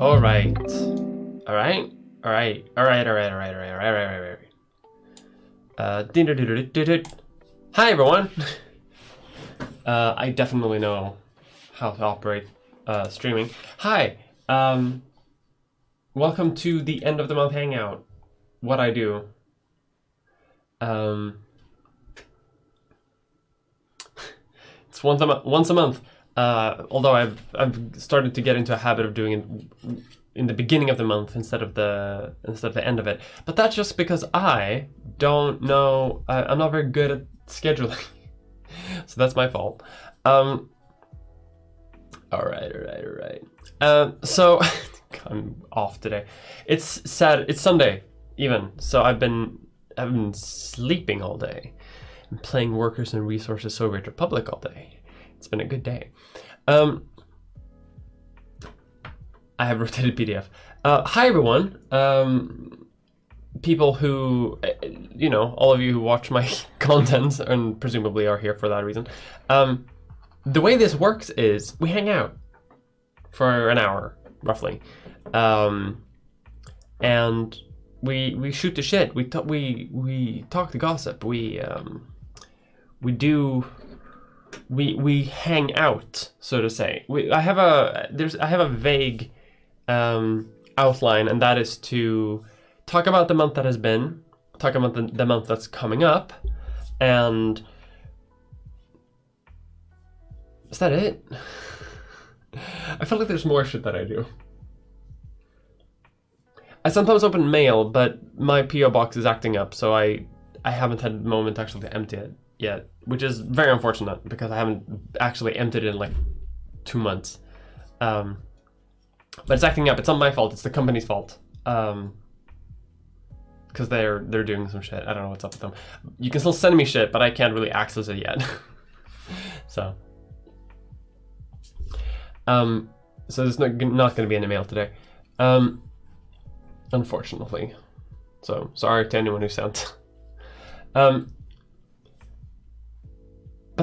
All right. All right. All right. All right. All right. All right. All right. All right. All right. All right. Hi, everyone. I definitely know how to operate streaming. Hi. Welcome to the end of the month hangout. What I do. It's once a month. Although I've started to get into a habit of doing it in the beginning of the month instead of the end of it. But that's just because I don't know. I'm not very good at scheduling, so that's my fault. All right. So I'm off today. It's sad. It's Sunday even. So I've been sleeping all day and playing Workers and Resources Soviet Republic all day. It's been a good day. I have rotated PDF. Hi everyone. People who, all of you who watch my content and presumably are here for that reason. The way this works is we hang out for an hour, roughly. And we shoot the shit. We talk the gossip. We hang out, so to say. I have a vague outline, and that is to talk about the month that has been, talk about the month that's coming up, and is that it? I feel like there's more shit that I do. I sometimes open mail, but my PO box is acting up, so I haven't had a moment actually to empty it yet, which is very unfortunate because I haven't actually emptied it in like 2 months. But it's acting up. It's not my fault. It's the company's fault. Because they're doing some shit. I don't know what's up with them. You can still send me shit, but I can't really access it yet. So there's not going to be any mail today. Unfortunately. So sorry to anyone who sent. But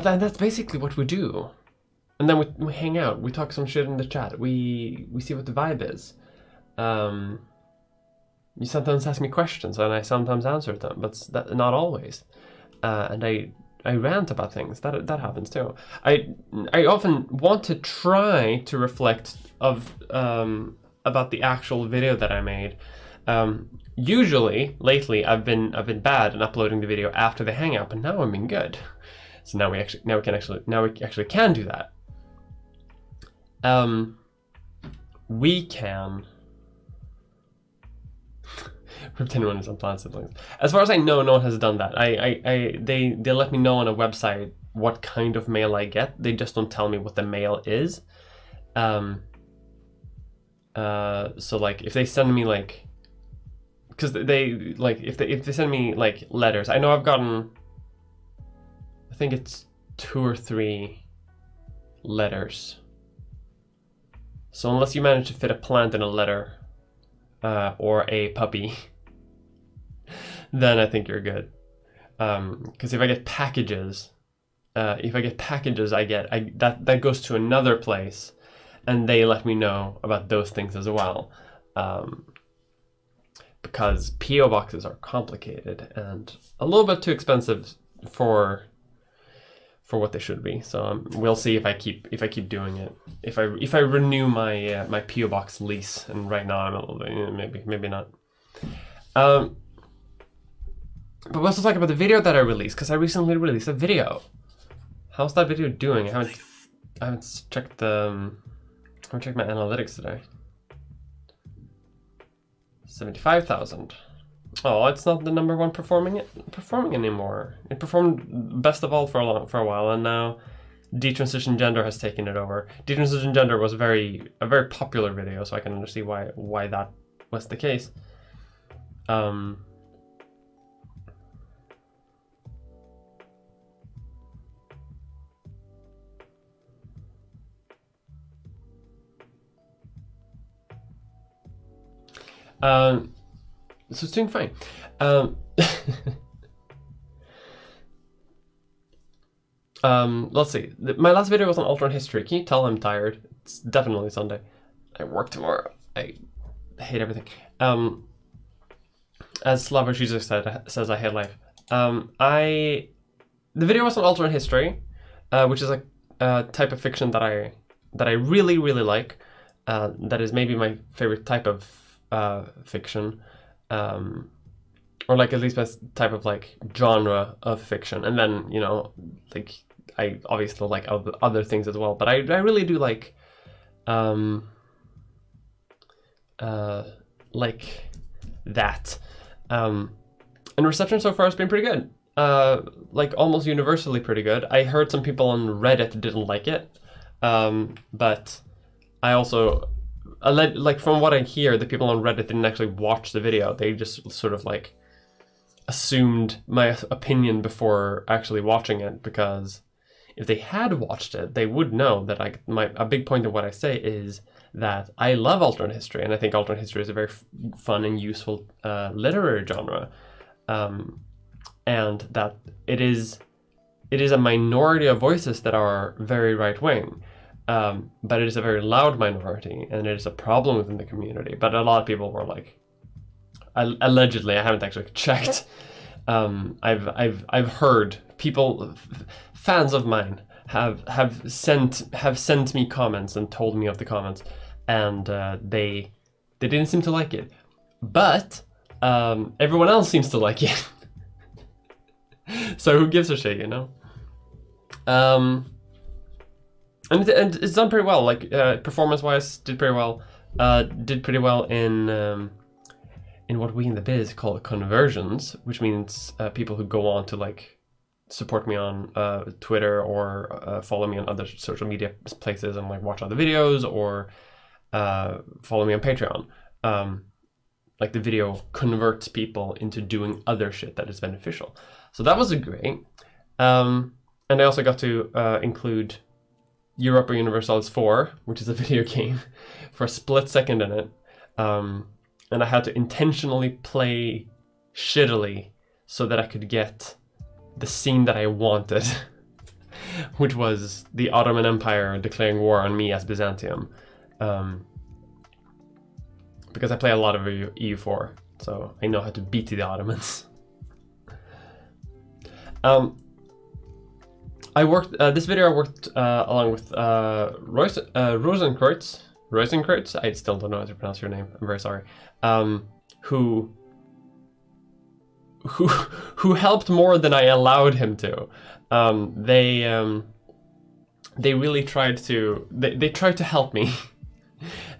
that's basically what we do. And then we hang out. We talk some shit in the chat. We see what the vibe is. You sometimes ask me questions, and I sometimes answer them, but not always. And I rant about things. That happens too. I often want to try to reflect about the actual video that I made. Usually, lately, I've been bad in uploading the video after the hangout, but now I'm being good. So now we actually can do that. We can rip anyone is unplanned siblings. As far as I know, no one has done that. They let me know on a website what kind of mail I get. They just don't tell me what the mail is. So like if they send me like, because they like if they send me like letters, I know I've gotten, I think it's 2 or 3 letters. So unless you manage to fit a plant in a letter, or a puppy, then I think you're good. Because if I get packages, that goes to another place, and they let me know about those things as well. Because PO boxes are complicated and a little bit too expensive for what they should be. So we'll see if I keep doing it. If I renew my my PO box lease, and right now I'm a little bit, maybe not. But we'll also talk about the video that I released, because I recently released a video. How's that video doing? I haven't checked my analytics today. 75,000. Oh, it's not the #1 performing anymore. It performed best of all for a while, and now Detransition Gender has taken it over. Detransition Gender was a very popular video, so I can understand why that was the case. So it's doing fine. Let's see. My last video was on alternate history. Can you tell I'm tired? It's definitely Sunday. I work tomorrow. I hate everything. As Slavoj Žižek says, I hate life. The video was on alternate history, which is a type of fiction that I really, really like. That is maybe my favorite type of fiction, or like at least my type of like genre of fiction. And then, you know, like I obviously like other things as well, but I really do like that. And reception so far has been pretty good. Like almost universally pretty good. I heard some people on Reddit didn't like it, but I also, like from what I hear, the people on Reddit didn't actually watch the video. They just sort of like assumed my opinion before actually watching it, because if they had watched it, they would know that a big point of what I say is that I love alternate history, and I think alternate history is a very fun and useful literary genre, and that it is a minority of voices that are very right-wing, but it is a very loud minority, and it is a problem within the community. But a lot of people were like, allegedly, I haven't actually checked. I've heard people, fans of mine, have sent me comments and told me of the comments, and they didn't seem to like it, but everyone else seems to like it. So who gives a shit, you know? And it's done pretty well. Like performance-wise, did pretty well. Did pretty well in what we in the biz call conversions, which means people who go on to like support me on Twitter or follow me on other social media places and like watch other videos, or follow me on Patreon. Like the video converts people into doing other shit that is beneficial. So that was great. And I also got to include Europa Universalis 4, which is a video game, for a split second in it. And I had to intentionally play shittily so that I could get the scene that I wanted, which was the Ottoman Empire declaring war on me as Byzantium. Because I play a lot of EU4, so I know how to beat the Ottomans. I worked this video. I worked along with Rosenkreutz. I still don't know how to pronounce your name. I'm very sorry. Who helped more than I allowed him to. They really tried to. They tried to help me,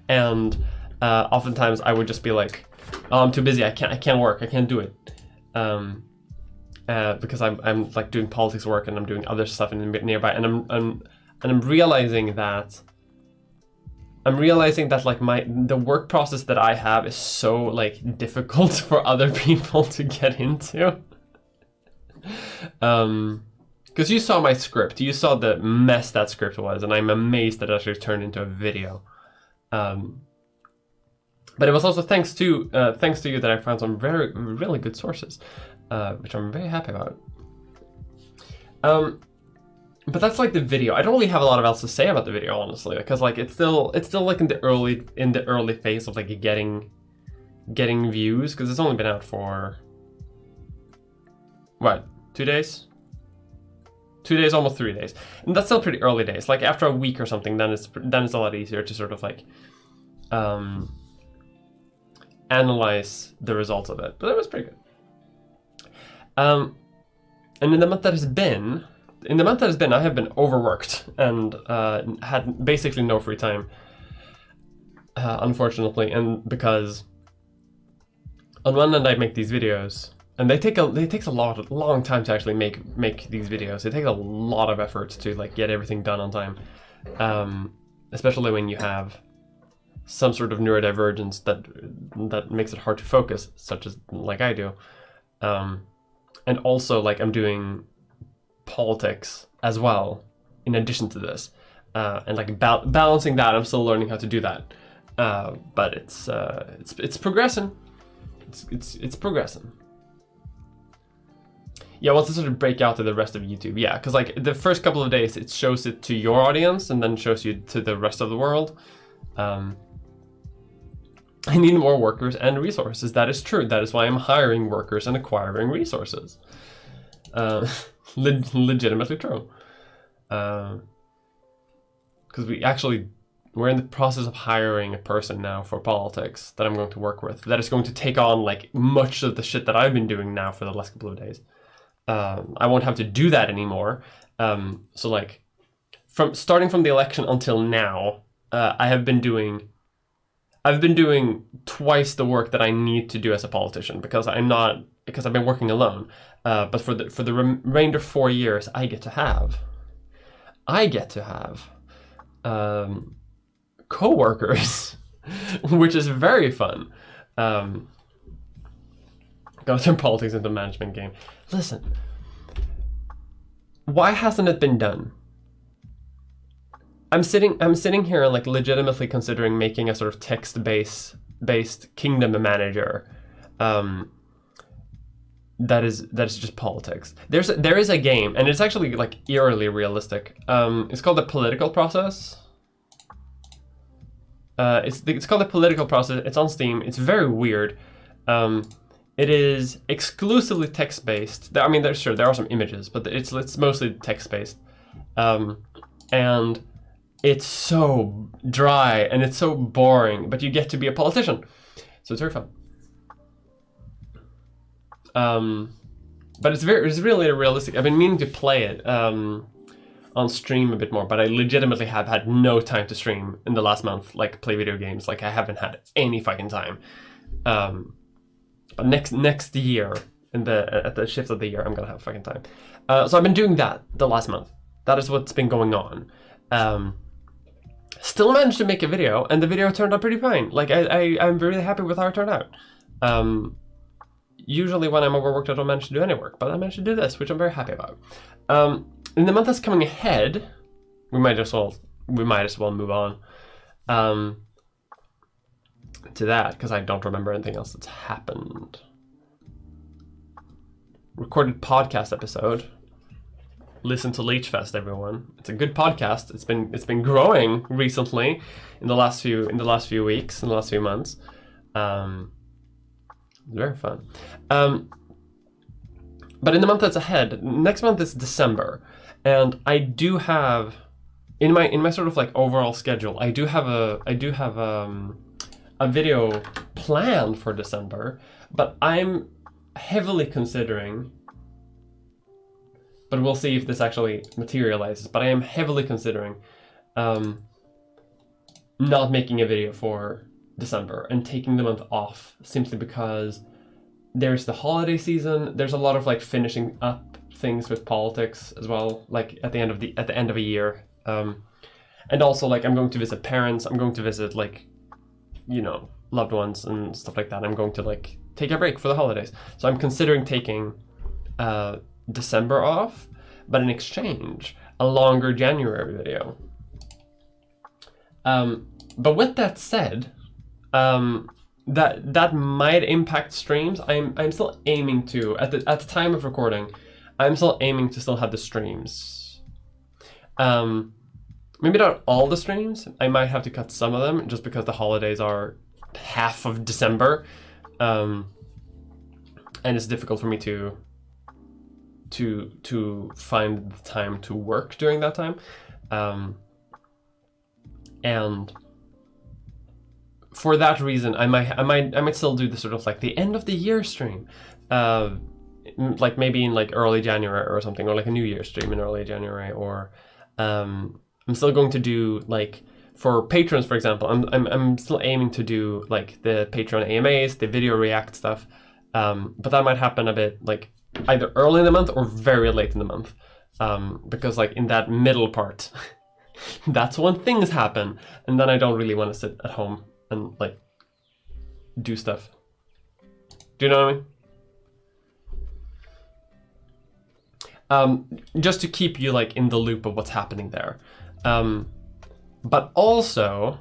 and oftentimes I would just be like, "Oh, I'm too busy. I can't work. I can't do it." Because I'm like doing politics work and I'm doing other stuff in nearby, and I'm realizing that like the work process that I have is so like difficult for other people to get into. Because you saw my script, you saw the mess that script was, and I'm amazed that it actually turned into a video. But it was also thanks to you that I found some really good sources, which I'm very happy about. But that's like the video. I don't really have a lot else to say about the video, honestly, because like it's still like in the early phase of like getting views, because it's only been out for what, 2 days? 2 days, almost 3 days, and that's still pretty early days. Like after a week or something, then it's a lot easier to sort of like analyze the results of it. But it was pretty good. And in the month that has been, I have been overworked and had basically no free time, unfortunately. And because on one end I make these videos, and it takes a long time to actually make these videos. It takes a lot of effort to like get everything done on time, especially when you have some sort of neurodivergence that makes it hard to focus, such as like I do. And also like I'm doing politics as well in addition to this, and like balancing that, I'm still learning how to do that, but it's progressing. It's progressing. Yeah, once I sort of break out to the rest of YouTube, yeah, because like the first couple of days it shows it to your audience and then shows you to the rest of the world, I need more workers and resources. That is true. That is why I'm hiring workers and acquiring resources. Legitimately true. Because we're in the process of hiring a person now for politics that I'm going to work with. That is going to take on like much of the shit that I've been doing now for the last couple of days. I won't have to do that anymore. So like, starting from the election until now, I've been doing twice the work that I need to do as a politician because I've been working alone. But for the remainder 4 years, I get to have co-workers, which is very fun. Gotta turn politics into a management game. Listen, why hasn't it been done? I'm sitting here like legitimately considering making a sort of text-based kingdom manager. That is just politics. There is a game, and it's actually like eerily realistic. It's called the political process. It's called the political process. It's on Steam. It's very weird. It is exclusively text-based. I mean, there are some images, but it's mostly text-based. And it's so dry and it's so boring, but you get to be a politician, so it's very fun. But it's really realistic. I've been meaning to play it on stream a bit more, but I legitimately have had no time to stream in the last month, like play video games. Like I haven't had any fucking time. But next year, at the shift of the year, I'm gonna have fucking time. So I've been doing that the last month. That is what's been going on. Still managed to make a video, and the video turned out pretty fine. Like I'm really happy with how it turned out. Usually when I'm overworked, I don't manage to do any work, but I managed to do this, which I'm very happy about. In the month that's coming ahead, we might as well move on to that, because I don't remember anything else that's happened. Recorded podcast episode. Listen to Leechfest, everyone. It's a good podcast. It's been growing recently in the last few weeks, in the last few months. Very fun. But in the month that's ahead, next month is December, and I do have in my sort of like overall schedule, I do have a video planned for December, but I'm heavily considering, but we'll see if this actually materializes, but I am heavily considering not making a video for December and taking the month off, simply because there's the holiday season. There's a lot of like finishing up things with politics as well, like at the end of a year, and also like I'm going to visit parents. I'm going to visit like, you know, loved ones and stuff like that. I'm going to like take a break for the holidays, so I'm considering taking December off, but in exchange a longer January video. But with that said, that might impact streams. I'm still aiming to, at the time of recording, I'm still aiming to still have the streams. Maybe not all the streams. I might have to cut some of them just because the holidays are half of December, and it's difficult for me to find the time to work during that time, and for that reason, I might still do the sort of like the end of the year stream, like maybe in like early January or something, or like a New Year's stream in early January, or I'm still going to do like for patrons, for example. I'm still aiming to do like the Patreon AMAs, the video react stuff, but that might happen a bit like either early in the month or very late in the month, because like in that middle part, that's when things happen, and then I don't really want to sit at home and like do stuff. Do you know what I mean? Just to keep you like in the loop of what's happening there. But also,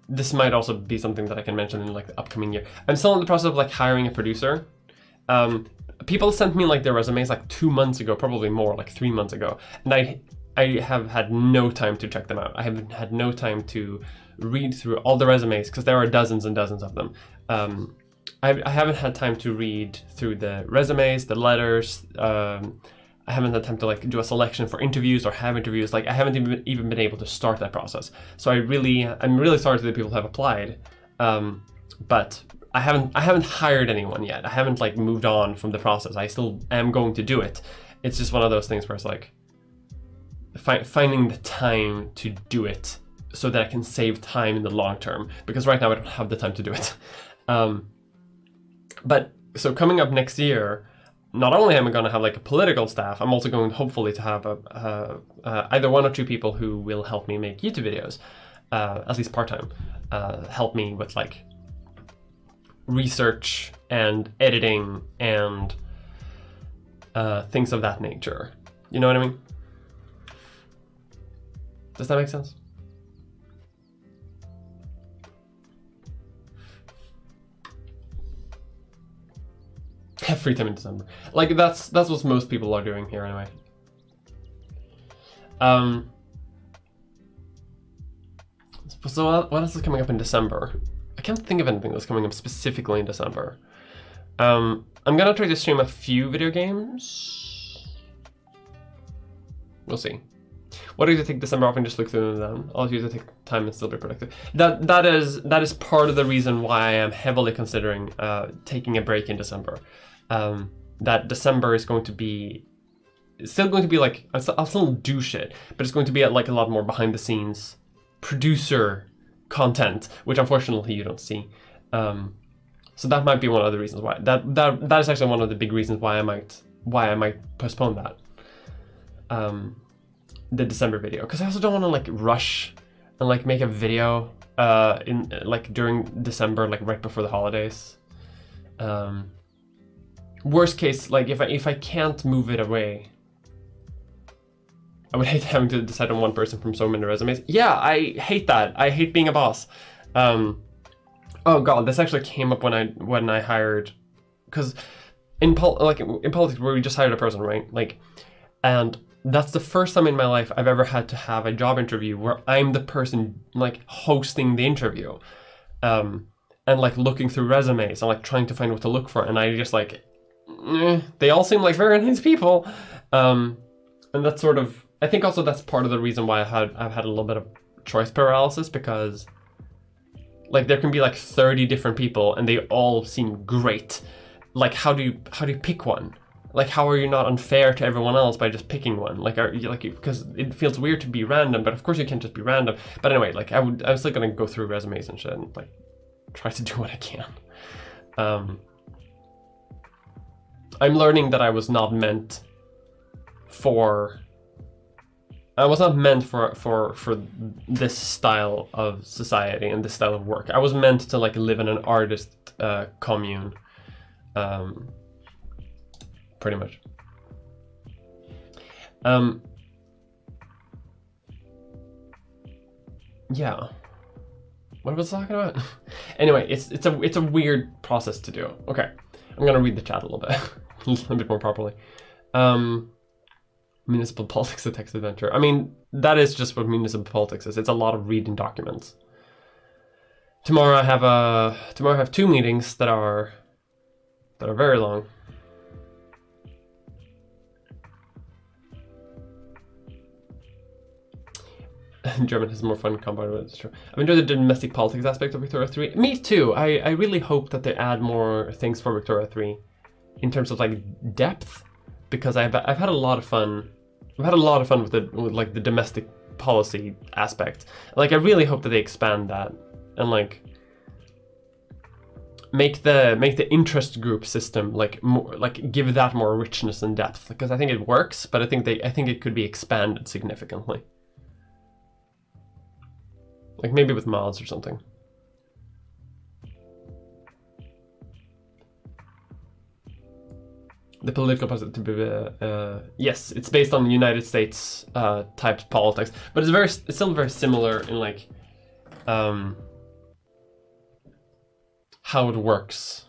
this might also be something that I can mention in like the upcoming year. I'm still in the process of like hiring a producer. People sent me like their resumes like 2 months ago, probably more, like 3 months ago, and I have had no time to check them out. I haven't had no time to read through all the resumes because there are dozens and dozens of them. I haven't had time to read through the resumes, the letters. I haven't had time to like do a selection for interviews or have interviews. Like I haven't even been able to start that process. So I'm really sorry to the people who have applied, but I haven't hired anyone yet. I haven't like moved on from the process. I still am going to do it. It's just one of those things where it's like finding the time to do it so that I can save time in the long term. Because right now I don't have the time to do it. But so coming up next year, not only am I going to have like a political staff, I'm also going hopefully to have either 1 or 2 people who will help me make YouTube videos, at least part-time, help me with like research and editing and things of that nature. You know what I mean? Does that make sense? Have free time in December. Like that's what most people are doing here anyway. So what else is coming up in December? I can't think of anything that's coming up specifically in December. I'm gonna try to stream a few video games. We'll see. What do you take December off and just look through them? I'll use it to take time and still be productive. That is part of the reason why I am heavily considering taking a break in December. That December is going to be still going to be like I'll still do shit, but it's going to be like a lot more behind the scenes producer content, which unfortunately you don't see. So that might be one of the reasons why that is actually one of the big reasons why I might postpone that. The December video, because I also don't want to like rush and like make a video in like during December, like right before the holidays. Worst case, like if I can't move it away, I would hate having to decide on one person from so many resumes. Yeah, I hate that. I hate being a boss. Oh god, this actually came up when I hired, because in politics where we just hired a person, right? Like, and that's the first time in my life I've ever had to have a job interview where I'm the person like hosting the interview, and like looking through resumes and like trying to find what to look for, and I just like, they all seem like very nice people, and that's sort of, I think also that's part of the reason why I've had a little bit of choice paralysis, because like there can be like 30 different people and they all seem great. Like how do you pick one? Like, how are you not unfair to everyone else by just picking one? Like, because it feels weird to be random, but of course you can't just be random. But anyway, like I'm still gonna go through resumes and shit and like try to do what I can. I'm learning that I was not meant for this style of society and this style of work. I was meant to like live in an artist commune. Pretty much. Yeah. What was I talking about? Anyway, it's a weird process to do. Okay, I'm gonna read the chat a little bit, a little bit more properly. Municipal politics, a text adventure. I mean, that is just what municipal politics is. It's a lot of reading documents. Tomorrow I have 2 meetings that are very long. German has more fun combined with it, it's true. I've enjoyed the domestic politics aspect of Victoria 3. Me too. I really hope that they add more things for Victoria 3 in terms of like depth, because I've had a lot of fun. I've had a lot of fun with like the domestic policy aspect. Like I really hope that they expand that and like make the interest group system like more, like give that more richness and depth, because I think it works, but I think it could be expanded significantly. Like maybe with mods or something. The political positive, yes, it's based on United States type politics, but it's still very similar in like how it works.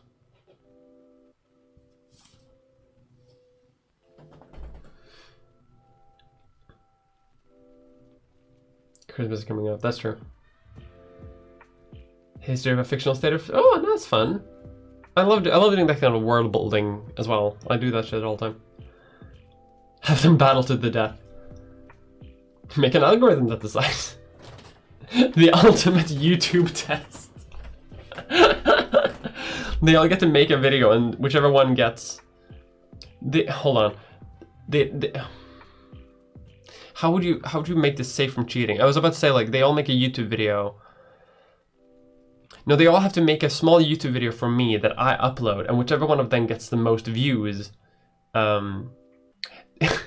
Christmas is coming up. That's true. History of a fictional state of... Oh, that's fun. I love doing that kind of world building as well. I do that shit all the time. Have them battle to the death. Make an algorithm that decides. The ultimate YouTube test. They all get to make a video, and whichever one gets... Hold on. How would you make this safe from cheating? I was about to say, like, they all make a YouTube video. No, they all have to make a small YouTube video for me that I upload, and whichever one of them gets the most views,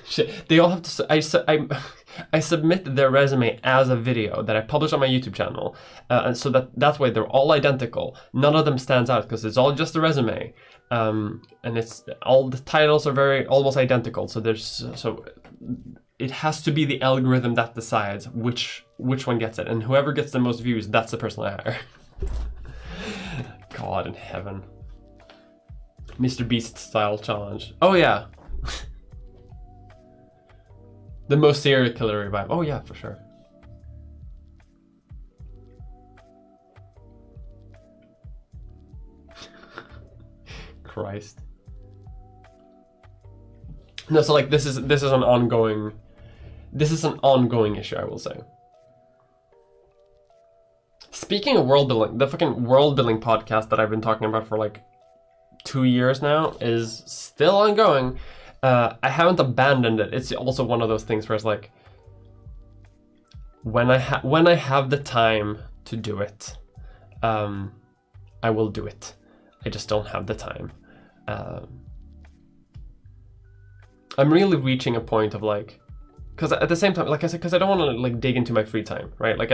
shit, they all have to. I submit their resume as a video that I publish on my YouTube channel, and so that way they're all identical. None of them stands out because it's all just a resume, and it's all the titles are almost identical. So it has to be the algorithm that decides which one gets it, and whoever gets the most views, that's the person I hire. God in heaven. Mr. Beast style challenge. Oh yeah. The most serial killer revive. Oh yeah, for sure. Christ. No, so like this is an ongoing issue, I will say. Speaking of world building, the fucking world building podcast that I've been talking about for like 2 years now is still ongoing. I haven't abandoned it. It's also one of those things where it's like, when I have the time to do it, I will do it. I just don't have the time. I'm really reaching a point of like, because at the same time, like I said, because I don't want to like dig into my free time, right? Like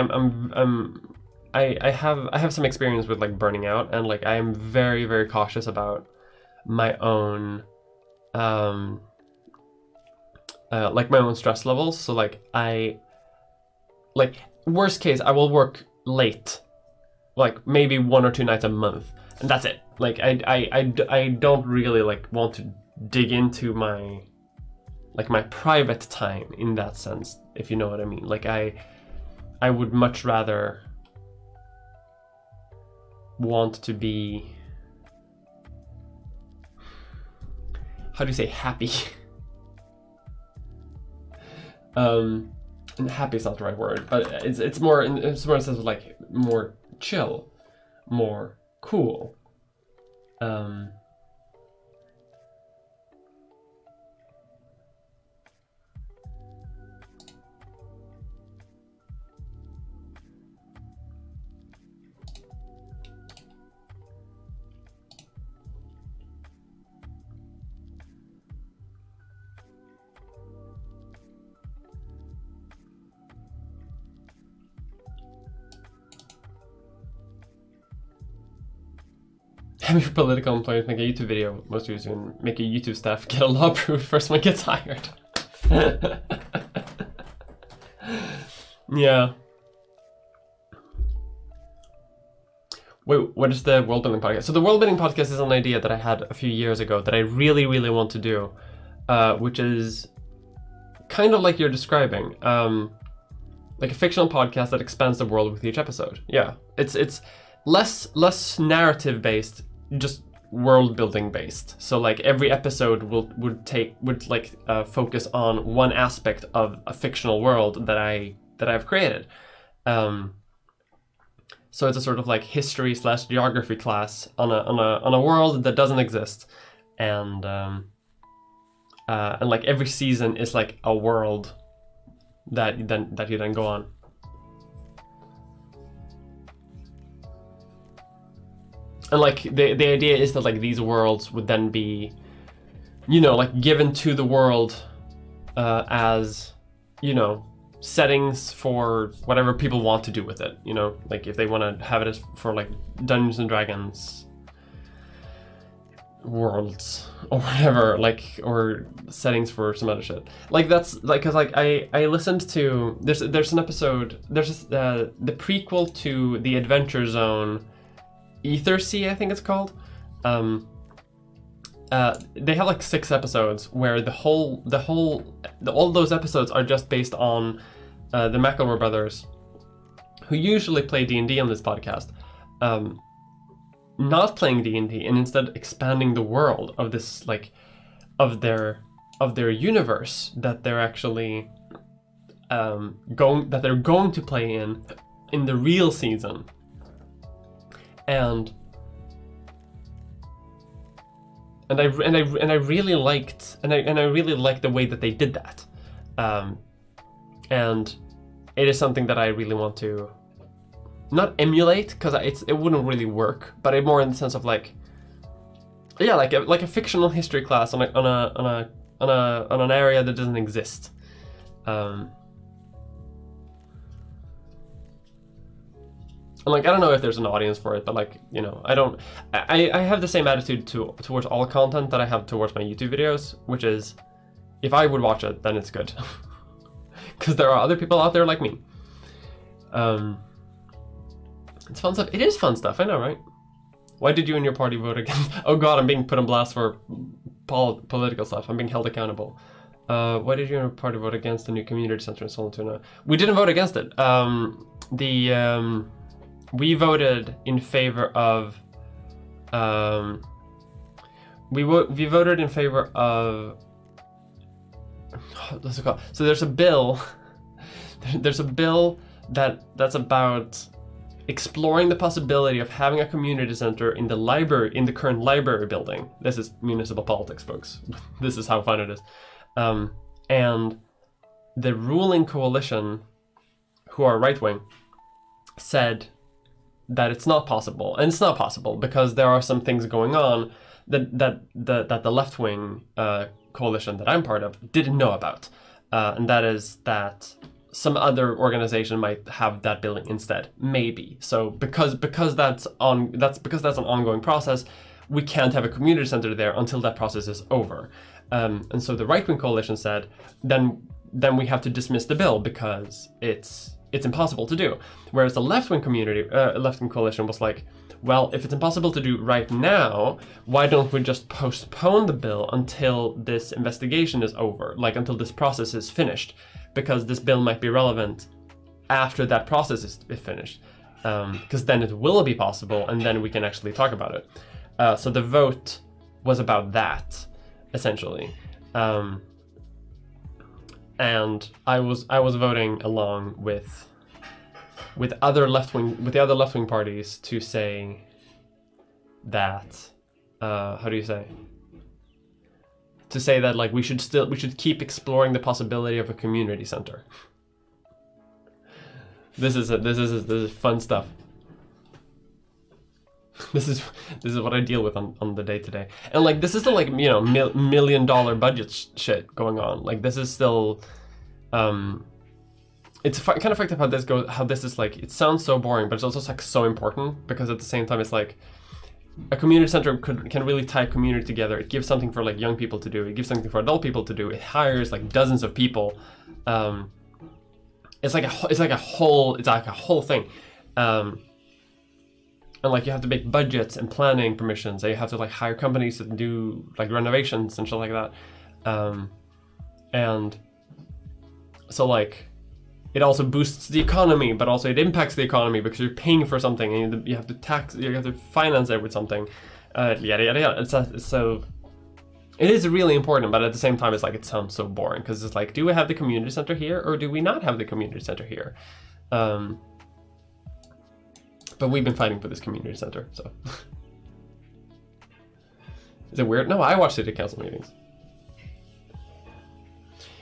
I have some experience with like burning out, and like I am very, very cautious about my own like my own stress levels. So like worst case, I will work late, like maybe 1 or 2 nights a month, and that's it. Like I don't really like want to dig into my private time in that sense, if you know what I mean. Like I would much rather want to be, how do you say, happy? And happy is not the right word, but it's more in a sense of like more chill, more cool. Having your political employees make a YouTube video, most users can make a YouTube staff get a law approved first one gets hired. Yeah. Wait, what is the world building podcast? So the world building podcast is an idea that I had a few years ago that I really, really want to do, which is kind of like you're describing, like a fictional podcast that expands the world with each episode. Yeah, it's less narrative based, just world building based. So like every episode would focus on one aspect of a fictional world that I've created. So it's a sort of like history / geography class on a world that doesn't exist, and like every season is like a world that you then go on. And like the idea is that like these worlds would then be, like given to the world as, settings for whatever people want to do with it. Like if they want to have it as for like Dungeons and Dragons worlds or whatever, like, or settings for some other shit. Like that's like, cause like I listened to, there's an episode, there's the prequel to the Adventure Zone, Ether Sea, I think it's called. They have like 6 episodes where all those episodes are just based on the McElroy brothers who usually play D&D on this podcast, not playing D&D and instead expanding the world of this, like, of their universe that they're actually going to play in the real season. And I really liked the way that they did that, and it is something that I really want to not emulate, because it wouldn't really work, but more in the sense of like a fictional history class on an area that doesn't exist. And like, I don't know if there's an audience for it, but like, you know, I have the same attitude towards all content that I have towards my YouTube videos, which is, if I would watch it, then it's good. Because there are other people out there like me. It's fun stuff. It is fun stuff, I know, right? Why did you and your party vote against? Oh god, I'm being put on blast for political stuff. I'm being held accountable. Why did you and your party vote against the new community center in Sollentuna? We didn't vote against it. We voted in favor of. We voted in favor of. What's it called? So there's a bill. There's a bill that's about exploring the possibility of having a community center in the current library building. This is municipal politics, folks. This is how fun it is. And the ruling coalition, who are right-wing, said that it's not possible. And it's not possible because there are some things going on that the left-wing coalition that I'm part of didn't know about. And that is that some other organization might have that building instead, maybe. So because that's an ongoing process, we can't have a community center there until that process is over. And so the right-wing coalition said, then we have to dismiss the bill because it's impossible to do. Whereas the left-wing coalition was like, well, if it's impossible to do right now, why don't we just postpone the bill until this investigation is over, like until this process is finished? Because this bill might be relevant after that process is finished. Because then it will be possible, and then we can actually talk about it. So the vote was about that, essentially. And I was voting along with the other left-wing parties to say that how do you say? To say that like we should keep exploring the possibility of a community center. This is fun stuff. This is what I deal with on the day to day, and like this is the like, you know, $1 million budget shit going on. Like this is still, it's kind of fucked up how this goes. How this is like, it sounds so boring, but it's also like so important, because at the same time it's like a community center can really tie a community together. It gives something for like young people to do. It gives something for adult people to do. It hires like dozens of people. It's like a whole thing. And like you have to make budgets and planning permissions. And you have to like hire companies to do like renovations and shit like that. And so like it also boosts the economy, but also it impacts the economy because you're paying for something and you have to finance it with something. Yada yada yada. So it is really important, but at the same time it's like it sounds so boring, because it's like, do we have the community center here or do we not have the community center here? But we've been fighting for this community center, so. Is it weird? No, I watch city council meetings.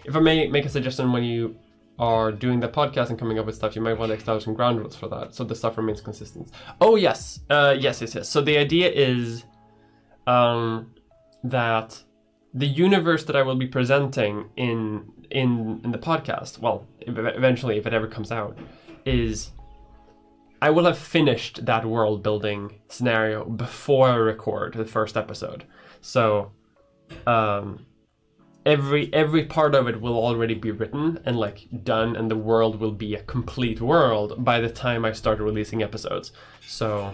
If I may make a suggestion, when you are doing the podcast and coming up with stuff, you might want to establish some ground rules for that, so the stuff remains consistent. Oh yes, yes. So the idea is that the universe that I will be presenting in the podcast, well, eventually, if it ever comes out, is I will have finished that world building scenario before I record the first episode. So every part of it will already be written and like done, and the world will be a complete world by the time I start releasing episodes. So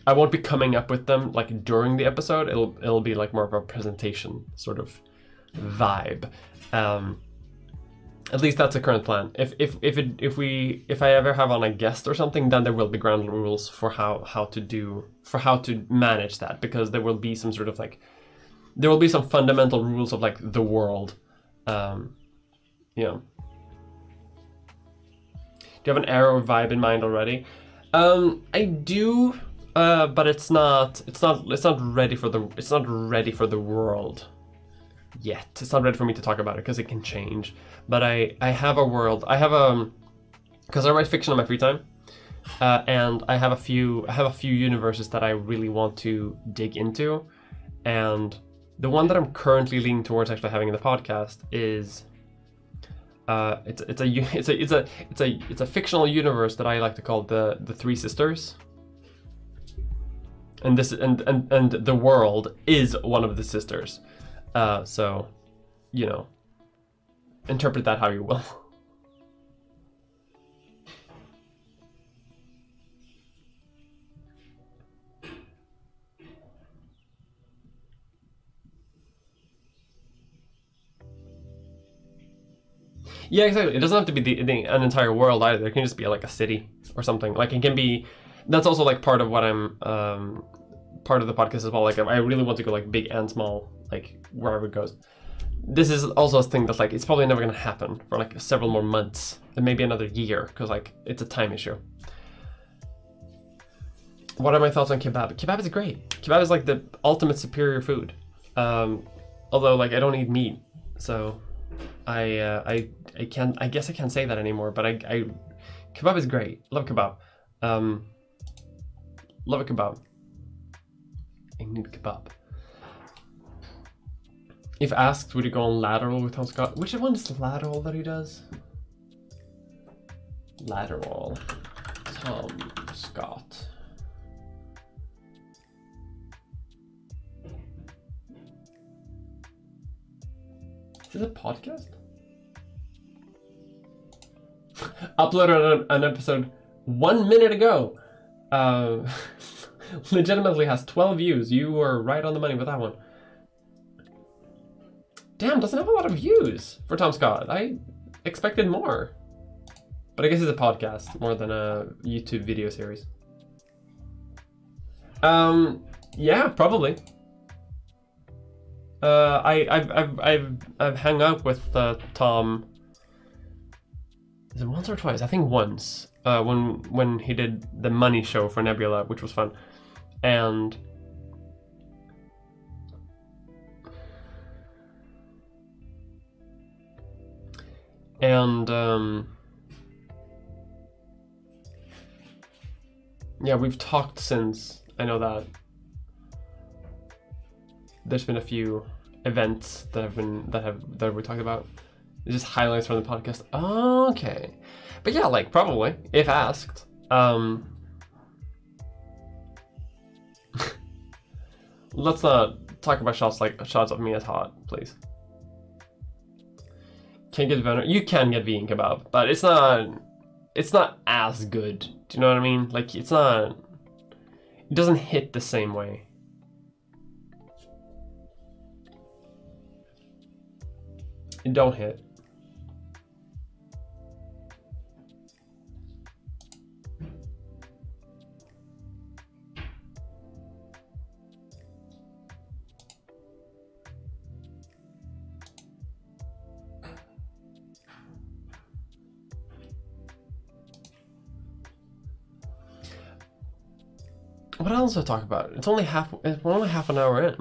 I won't be coming up with them like during the episode. It'll be like more of a presentation sort of vibe. At least that's the current plan. If I ever have on a guest or something, then there will be ground rules for how to manage that, because there will be some sort of like, there will be some fundamental rules of like the world. You know. Do you have an era or vibe in mind already? I do, but it's not ready for the world yet. It's not ready for me to talk about it because it can change. But I have a world. Because I write fiction on my free time, and I have a few universes that I really want to dig into, and the one that I'm currently leaning towards actually having in the podcast is it's a fictional universe that I like to call the Three Sisters. And the world is one of the sisters. So, you know, interpret that how you will. Yeah, exactly. It doesn't have to be an entire world either. It can just be like a city or something. Like it can be. That's also like part of what I'm. Part of the podcast as well. Like I really want to go like big and small, like wherever it goes. This is also a thing that's like it's probably never gonna happen for like several more months and maybe another year, because like it's a time issue. What are my thoughts on kebab? Kebab is great. Kebab is like the ultimate superior food. Although like I don't eat meat, so I guess I can't say that anymore. But I kebab is great. Love kebab. Love a kebab. I need kebab. If asked, would you go on lateral with Tom Scott? Which one is lateral that he does? Lateral. Tom Scott. Is this a podcast? Uploaded an episode 1 minute ago. Legitimately has 12 views. You were right on the money with that one. Damn, doesn't have a lot of views for Tom Scott. I expected more. But I guess it's a podcast more than a YouTube video series. Yeah, probably. I've hung out with Tom. Is it once or twice? I think once. When he did the money show for Nebula, which was fun. And yeah, we've talked since. I know that there's been a few events that we talked about. It's just highlights from the podcast. Okay, but yeah, like probably if asked. Let's not talk about shots of me as hot, please. Can't get venom. You can get vegan kebab, but it's not as good. Do you know what I mean? Like it doesn't hit the same way. It don't hit. What else do I talk about? We're only half an hour in.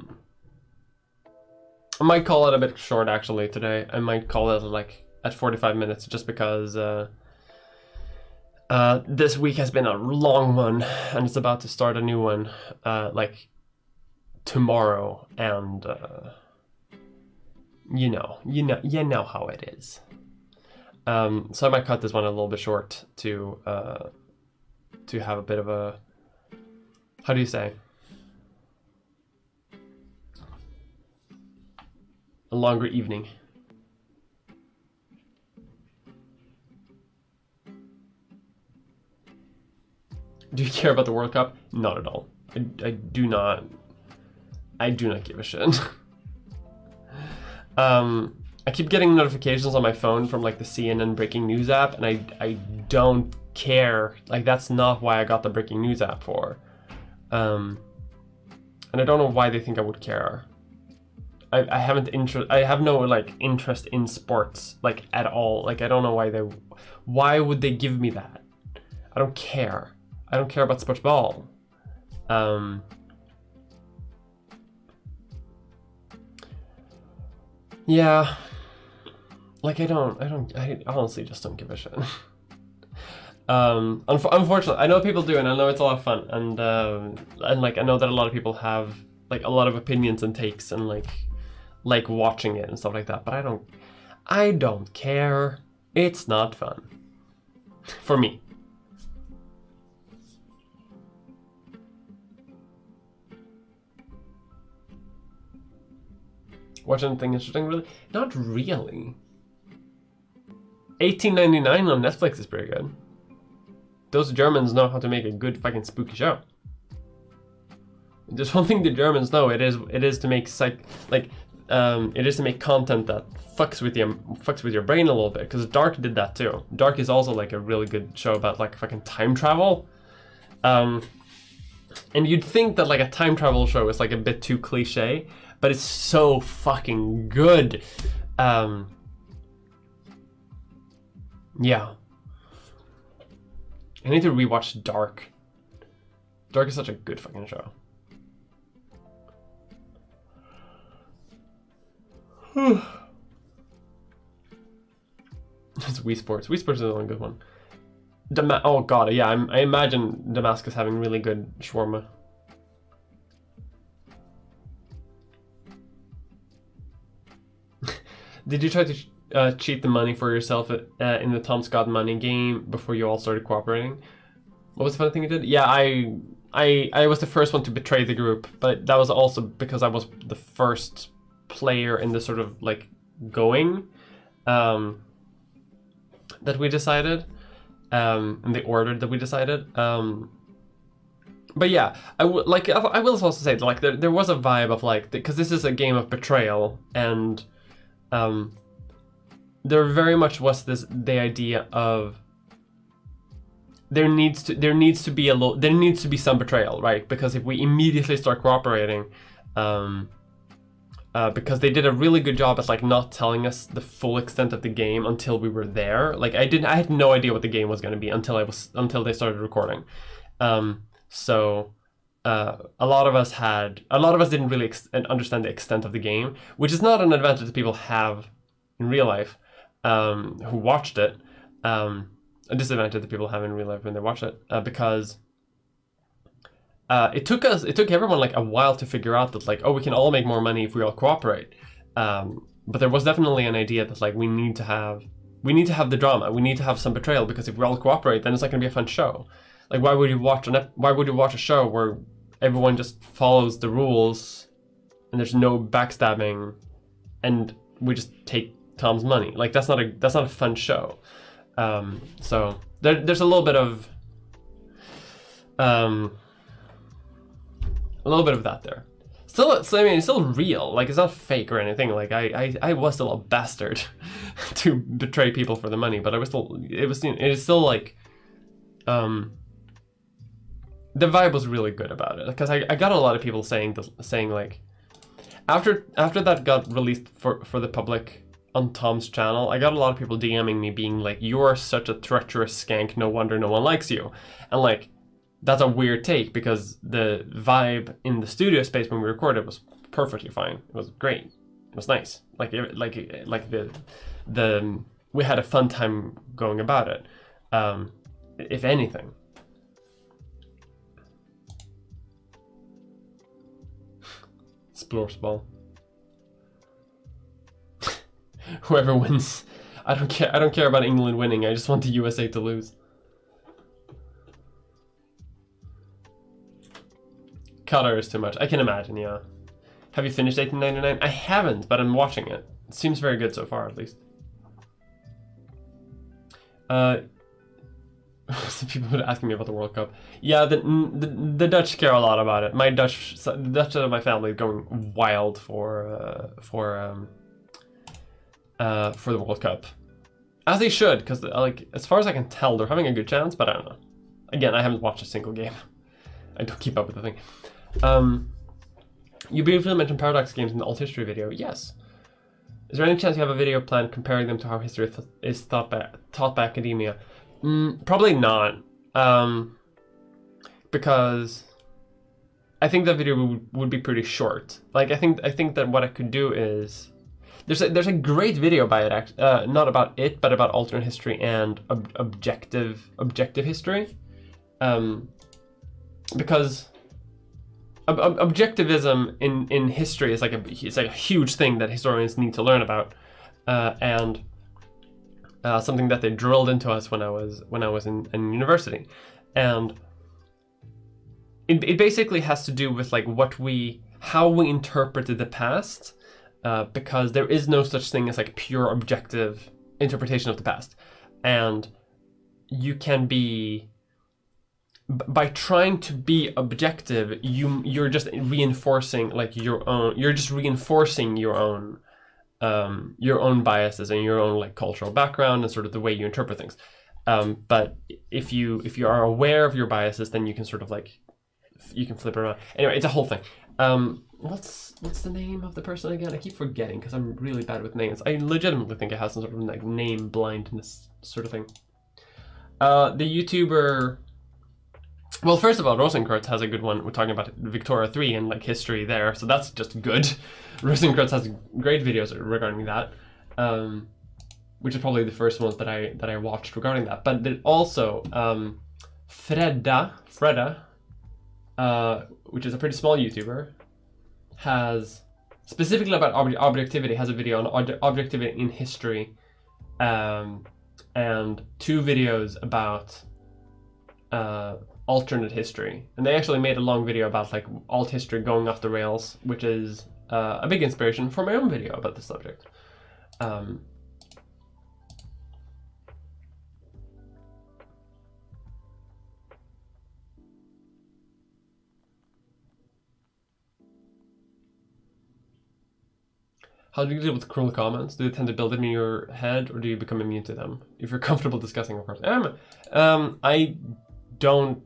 I might call it a bit short actually today. I might call it like at 45 minutes just because this week has been a long one and it's about to start a new one like tomorrow, and you know how it is. So I might cut this one a little bit short to have a bit of a, how do you say? A longer evening. Do you care about the World Cup? Not at all. I do not give a shit. I keep getting notifications on my phone from like the CNN breaking news app, and I don't care. Like, that's not why I got the breaking news app for. And I don't know why they think I would care. I have no like interest in sports like at all. Like, I don't know why would they give me that? I don't care. I don't care about sports ball. Yeah. Like, I honestly just don't give a shit. Unfortunately, I know people do, and I know it's a lot of fun, and like I know that a lot of people have like a lot of opinions and takes, and like watching it and stuff like that. But I don't care. It's not fun for me. Watch anything interesting, really? Not really. 1899 on Netflix is pretty good. Those Germans know how to make a good fucking spooky show. There's one thing the Germans know. It is to make it is to make content that fucks with your brain a little bit. Because Dark did that too. Dark is also like a really good show about like fucking time travel. And you'd think that like a time travel show is like a bit too cliche, but it's so fucking good. Yeah. I need to rewatch Dark. Dark is such a good fucking show. It's Wii Sports. Wii Sports is a good one. Oh god, yeah, I imagine Damascus having really good shawarma. Did you try to cheat the money for yourself in the Tom Scott money game before you all started cooperating? What was the funny thing you did? Yeah, I was the first one to betray the group, but that was also because I was the first player in the sort of like going that we decided, in the order that we decided. But yeah, I will also say that, like, there was a vibe of like, because this is a game of betrayal, and there very much was the idea of there needs to be some betrayal, right? Because if we immediately start cooperating, because they did a really good job at like not telling us the full extent of the game until we were there. Like, I had no idea what the game was going to be until they started recording. So a lot of us didn't really understand the extent of the game, which is not an advantage that people have in real life, who watched it. A disadvantage that people have in real life when they watch it, because it took everyone like a while to figure out that, like, oh, we can all make more money if we all cooperate. But there was definitely an idea that, like, we need to have the drama. We need to have some betrayal, because if we all cooperate, then it's not going to be a fun show. Like, why would you watch a show where everyone just follows the rules and there's no backstabbing and we just take Tom's money? Like, that's not a fun show. So there's a little bit of that there. Still, so, I mean, it's still real. Like, it's not fake or anything. Like, I was still a bastard to betray people for the money, but it is still like, the vibe was really good about it, because I got a lot of people saying like, after that got released for the public on Tom's channel, I got a lot of people DMing me being like, "You're such a treacherous skank, no wonder no one likes you." And like, that's a weird take, because the vibe in the studio space when we recorded was perfectly fine. It was great. It was nice. Like we had a fun time going about it. If anything. Splorps ball. Whoever wins, I don't care. I don't care about England winning. I just want the USA to lose. Qatar is too much. I can imagine, yeah. Have you finished 1899? I haven't, but I'm watching it. It seems very good so far, at least. Some people have been asking me about the World Cup. Yeah, the Dutch care a lot about it. The Dutch side of my family is going wild for for the World Cup, as they should, because like as far as I can tell, they're having a good chance. But I don't know. Again, I haven't watched a single game. I don't keep up with the thing. You briefly mentioned paradox games in the alt history video. Yes. Is there any chance you have a video planned comparing them to how history is taught by academia? Probably not. Because I think that video would be pretty short. Like I think that what I could do is there's a great video by it, not about it, but about alternate history and objective history, because objectivism in history is like a huge thing that historians need to learn about, and something that they drilled into us when I was in university, and it basically has to do with like how we interpreted the past, because there is no such thing as like pure objective interpretation of the past, and you can be, by trying to be objective, you're just reinforcing like your own biases and your own like cultural background and sort of the way you interpret things. But if you are aware of your biases, then you can sort of like you can flip it around. Anyway, it's a whole thing. What's the name of the person again? I keep forgetting because I'm really bad with names. I legitimately think it has some sort of like name blindness sort of thing. The YouTuber. Well, first of all, Rosenkreutz has a good one. We're talking about Victoria 3 and like history there, so that's just good. Rosenkreutz has great videos regarding that, which is probably the first ones that I watched regarding that. But then also Freda, which is a pretty small YouTuber, has specifically about objectivity, has a video on objectivity in history, and 2 videos about alternate history. And they actually made a long video about like alt history going off the rails, which is a big inspiration for my own video about the subject. How do you deal with cruel comments? Do they tend to build them in your head, or do you become immune to them? If you're comfortable discussing, of course. I don't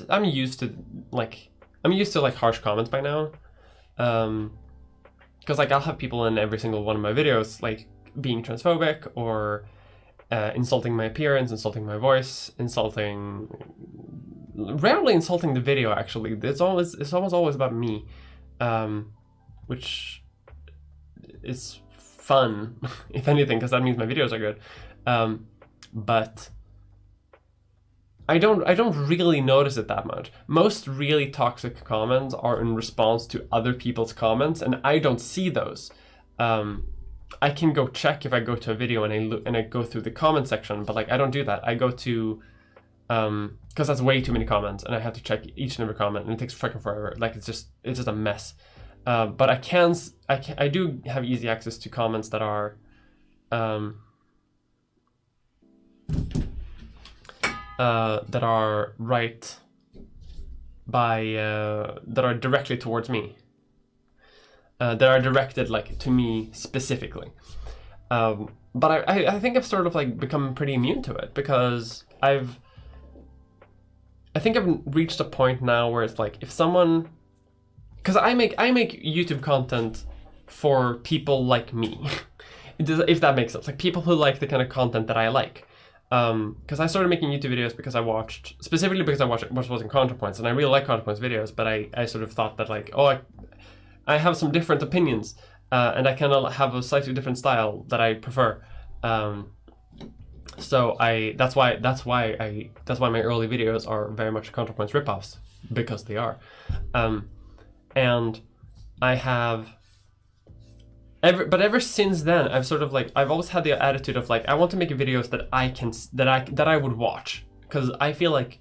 I'm used to like harsh comments by now. Because like I'll have people in every single one of my videos like being transphobic or insulting my appearance, insulting my voice, rarely insulting the video actually. It's almost always about me. Which is fun, if anything, because that means my videos are good. But I don't really notice it that much. Most really toxic comments are in response to other people's comments, and I don't see those. I can go check if I go to a video and I go through the comment section, but like I don't do that. I go to because that's way too many comments, and I have to check each and every comment, and it takes freaking forever. Like it's just a mess. But I do have easy access to comments that are right by that are directly towards me, that are directed like to me specifically. But I think I've sort of like become pretty immune to it, because I think I've reached a point now where it's like if someone, because I make YouTube content for people like me, if that makes sense, like people who like the kind of content that I like. Because I started making YouTube videos because I watched what was in ContraPoints, and I really like ContraPoints videos, but I sort of thought that like, oh, I have some different opinions, and I kind of have a slightly different style that I prefer. So that's why my early videos are very much ContraPoints ripoffs, because they are. And I have ever since then, I've sort of like, I've always had the attitude of like, I want to make videos that I would watch, because I feel like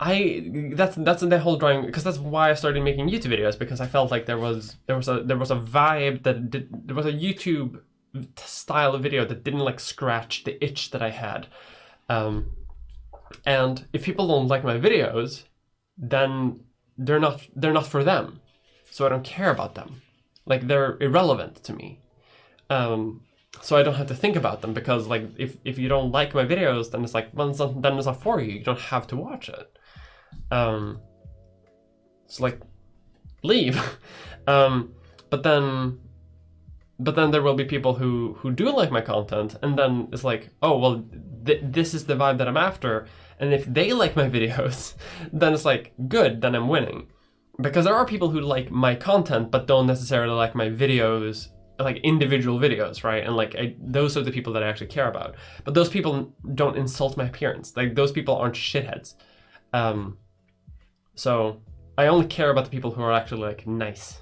that's the whole drawing, because that's why I started making YouTube videos, because I felt like there was a vibe there was a YouTube style of video that didn't like scratch the itch that I had. And if people don't like my videos, then they're not for them. So I don't care about them. Like they're irrelevant to me. So I don't have to think about them, because like if you don't like my videos, then it's like, well, then it's not for you. You don't have to watch it. It's like, leave. But then there will be people who do like my content, and then it's like, oh well, this is the vibe that I'm after. And if they like my videos, then it's like, good, then I'm winning. Because there are people who like my content but don't necessarily like my videos, like individual videos, right? And like those are the people that I actually care about. But those people don't insult my appearance. Like those people aren't shitheads. So I only care about the people who are actually like nice.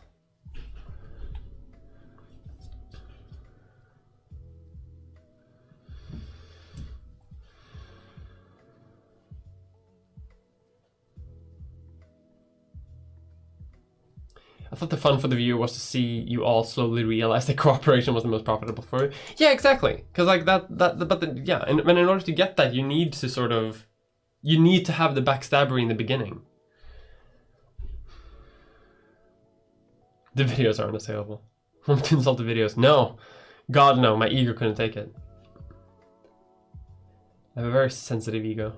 I thought the fun for the viewer was to see you all slowly realize that cooperation was the most profitable for you. Yeah, exactly. Because like yeah, and in order to get that, you need to have the backstabbery in the beginning. The videos aren't assailable. Want to insult the videos? No. God, no. My ego couldn't take it. I have a very sensitive ego.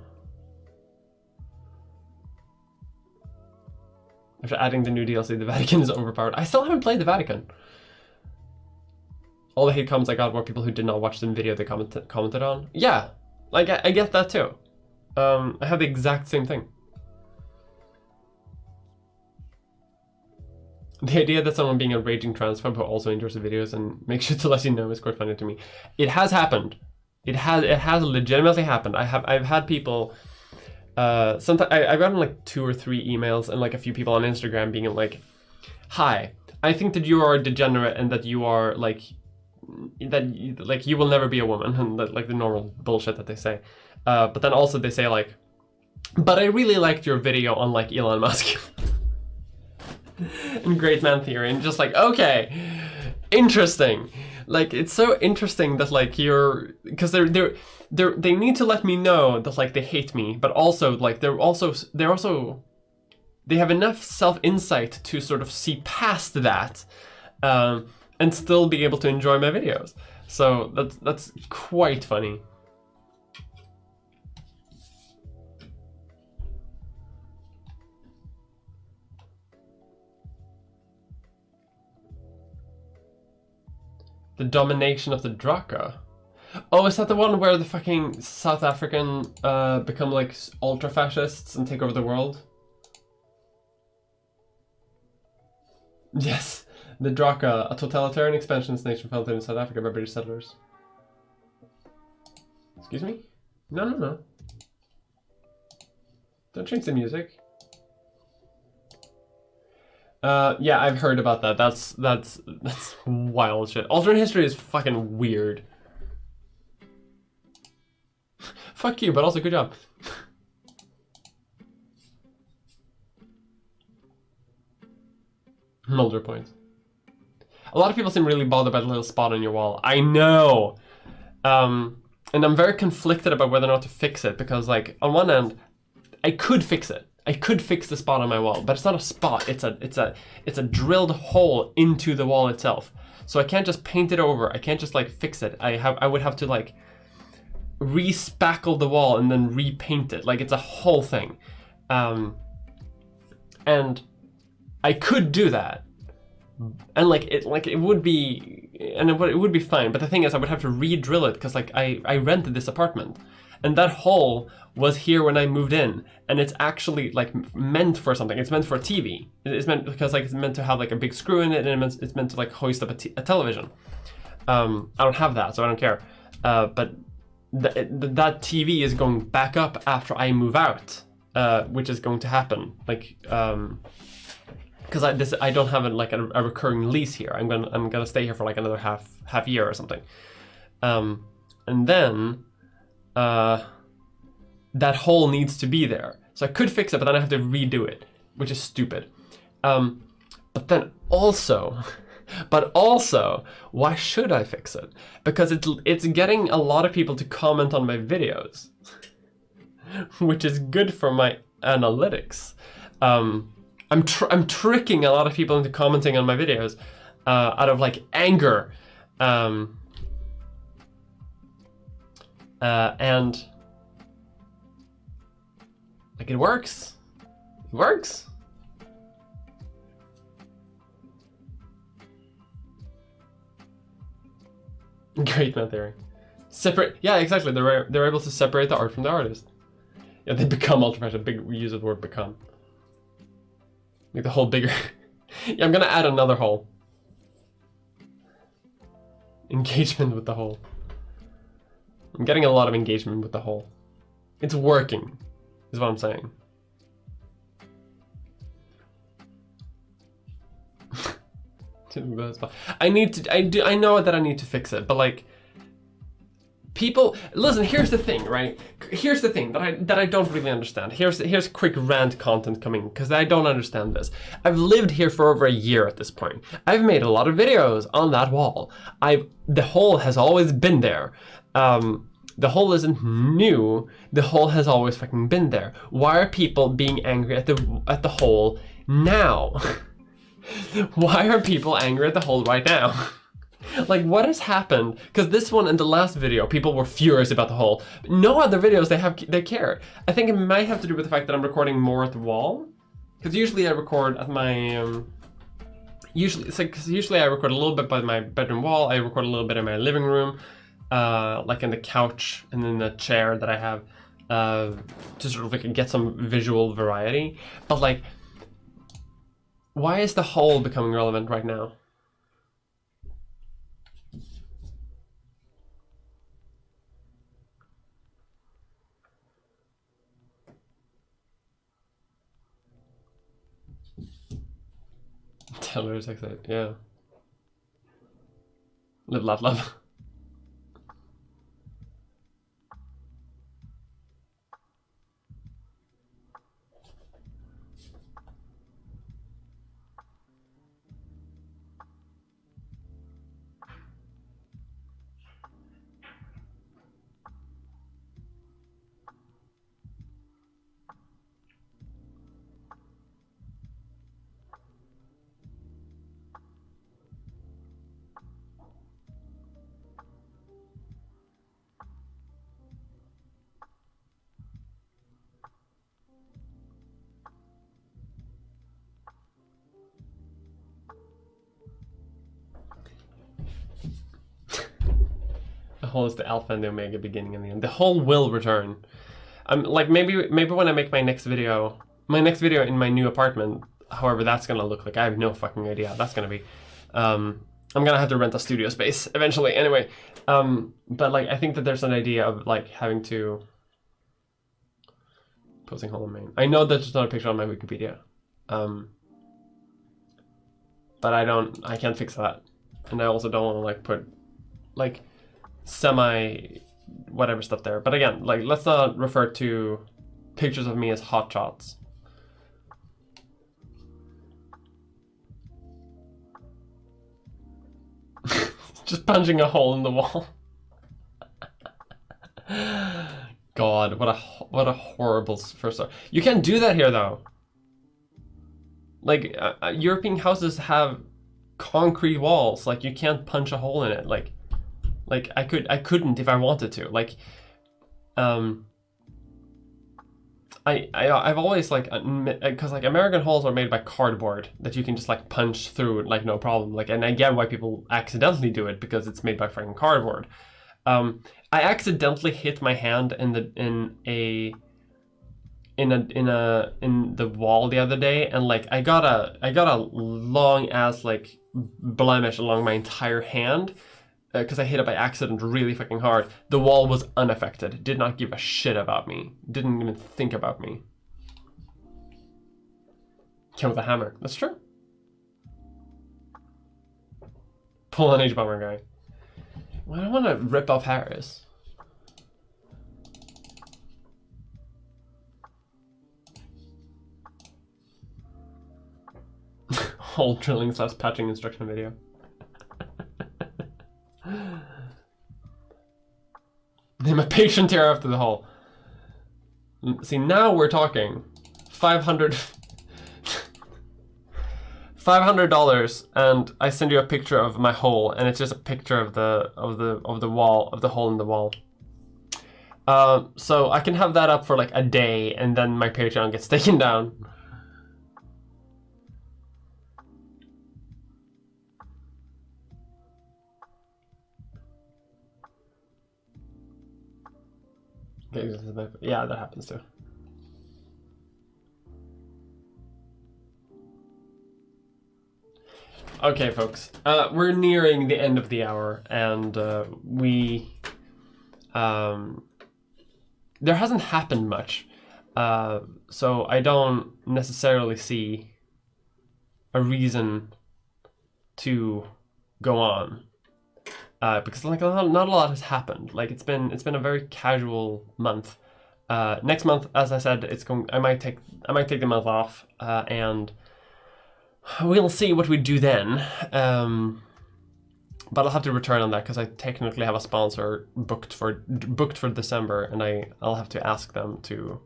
After adding the new DLC, the Vatican is overpowered. I still haven't played the Vatican. All the hate comments I got were people who did not watch the video they commented on. Yeah, like I get that too. I have the exact same thing. The idea that someone being a raging transphobe who also enjoys the videos and makes sure to let you know is quite funny to me. It has happened. It has legitimately happened. I've had people. Sometimes I've gotten like 2 or 3 emails and like a few people on Instagram being like, "Hi, I think that you are a degenerate and that you are like you will never be a woman," and that, like the normal bullshit that they say. But then also they say like, "But I really liked your video on like Elon Musk and Great Man Theory," and just like, okay, interesting. Like it's so interesting that like because they need to let me know that like they hate me, but also like they have enough self-insight to sort of see past that and still be able to enjoy my videos. So that's quite funny. The domination of the Draka. Oh, is that the one where the fucking South African become like ultra fascists and take over the world? Yes, the Draka, a totalitarian expansionist nation founded in South Africa by British settlers. Excuse me? No. Don't change the music. Yeah, I've heard about that. That's wild shit. Alternate history is fucking weird. Fuck you, but also good job. Mulder points. A lot of people seem really bothered by the little spot on your wall. I know! And I'm very conflicted about whether or not to fix it, because like, on one end, I could fix it. I could fix the spot on my wall, but it's not a spot. It's a drilled hole into the wall itself. So I can't just paint it over. I can't just like fix it. I would have to like re-spackle the wall and then repaint it. Like it's a whole thing. And I could do that. And it would be fine. But the thing is I would have to re-drill it because like I rented this apartment. And that hole was here when I moved in, and it's actually like meant for something. It's meant for a TV. It's meant because like it's meant to have like a big screw in it, and it's meant to like hoist up a television. I don't have that, so I don't care. But that TV is going back up after I move out, which is going to happen. Like because I don't have a recurring lease here. I'm gonna stay here for like another half year or something, and then. That hole needs to be there. So I could fix it, but then I have to redo it, which is stupid. But then also, why should I fix it? Because it's getting a lot of people to comment on my videos, which is good for my analytics. I'm tricking a lot of people into commenting on my videos, out of like anger. And like it works. It works. Great man theory. Separate. Yeah, exactly. They're able to separate the art from the artist. Yeah, they become ultra-fashion. Big use of the word become. Make the hole bigger. Yeah, I'm gonna add another hole. Engagement with the hole. I'm getting a lot of engagement with the hole. It's working, is what I'm saying. I know that I need to fix it, but like people listen, here's the thing, right? Here's the thing that I don't really understand. Here's quick rant content coming because I don't understand this. I've lived here for over a year at this point. I've made a lot of videos on that wall. The hole has always been there. The hole isn't new. The hole has always fucking been there. Why are people being angry at the hole now? Why are people angry at the hole right now? Like, what has happened? Because this one and the last video, people were furious about the hole. No other videos they care. I think it might have to do with the fact that I'm recording more at the wall. Because usually I record at my usually I record a little bit by my bedroom wall. I record a little bit in my living room, like in the couch and in the chair that I have, to sort of like get some visual variety. But like, why is the hole becoming relevant right now? Taylor's excited, yeah. Live, laugh, love. The hole is the alpha and the omega, beginning and the end. The hole will return. Like maybe when I make my next video in my new apartment, however that's gonna look like, I have no fucking idea how that's gonna be. I'm gonna have to rent a studio space eventually. Anyway, but like I think that there's an idea of like having to posting hole in main. I know that's not a picture on my Wikipedia, but I can't fix that, and I also don't want to like put like semi whatever stuff there. But again, like let's not refer to pictures of me as hot shots. Just punching a hole in the wall. God, what a horrible first start. You can't do that here though. Like European houses have concrete walls. Like you can't punch a hole in it. Like I couldn't if I wanted to. Like, I've always like, because like American holes are made by cardboard that you can just like punch through like no problem. Like, and I get why people accidentally do it because it's made by freaking cardboard. I accidentally hit my hand in the wall the other day, and like I got a long ass like blemish along my entire hand. Because I hit it by accident really fucking hard. The wall was unaffected. Did not give a shit about me. Didn't even think about me. Came with a hammer. That's true. Pull an H-bomber guy. Well, I don't want to rip off Harris. Hole drilling / patching instruction video. Name a patient here after the hole. See, now we're talking 500 $500, and I send you a picture of my hole, and it's just a picture of the wall, of the hole in the wall. So I can have that up for like a day, and then my Patreon gets taken down. Yeah, that happens too. Okay, folks, we're nearing the end of the hour, and there hasn't happened much, so I don't necessarily see a reason to go on, because like not a lot has happened. Like it's been a very casual month. Next month, as I said, I might take the month off, and we'll see what we do then. But I'll have to return on that because I technically have a sponsor booked for December, and I'll have to ask them to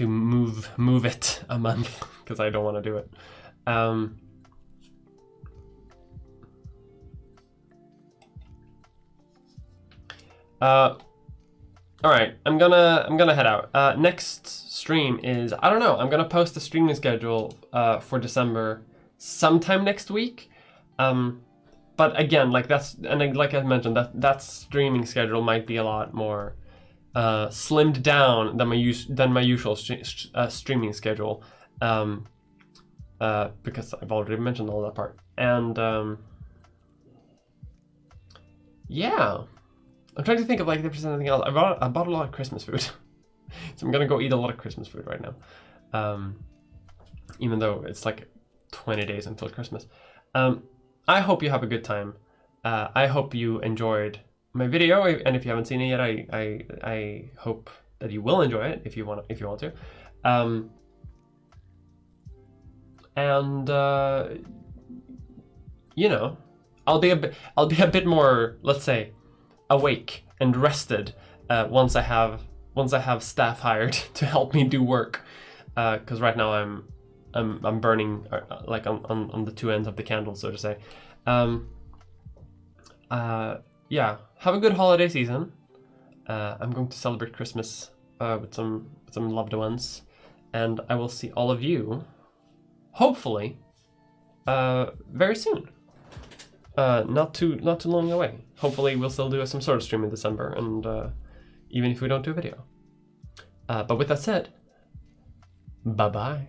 move it a month because I don't want to do it. All right, I'm gonna head out. Next stream is, I don't know, I'm gonna post the streaming schedule for December sometime next week. But again, like like I mentioned, that streaming schedule might be a lot more slimmed down than my usual streaming schedule, because I've already mentioned all that part. And yeah, I'm trying to think of like if there's anything else. I bought a lot of Christmas food, so I'm gonna go eat a lot of Christmas food right now, even though it's like 20 days until Christmas. I hope you have a good time. I hope you enjoyed my video, and if you haven't seen it yet, I hope that you will enjoy it if you want to. And you know, I'll be a bit more, let's say, awake and rested once I have staff hired to help me do work. Because right now I'm burning like on the two ends of the candle, so to say. Yeah, have a good holiday season. I'm going to celebrate Christmas with some loved ones, and I will see all of you hopefully very soon. Not too long away. Hopefully we'll still do some sort of stream in December, and even if we don't do a video. But with that said, bye bye.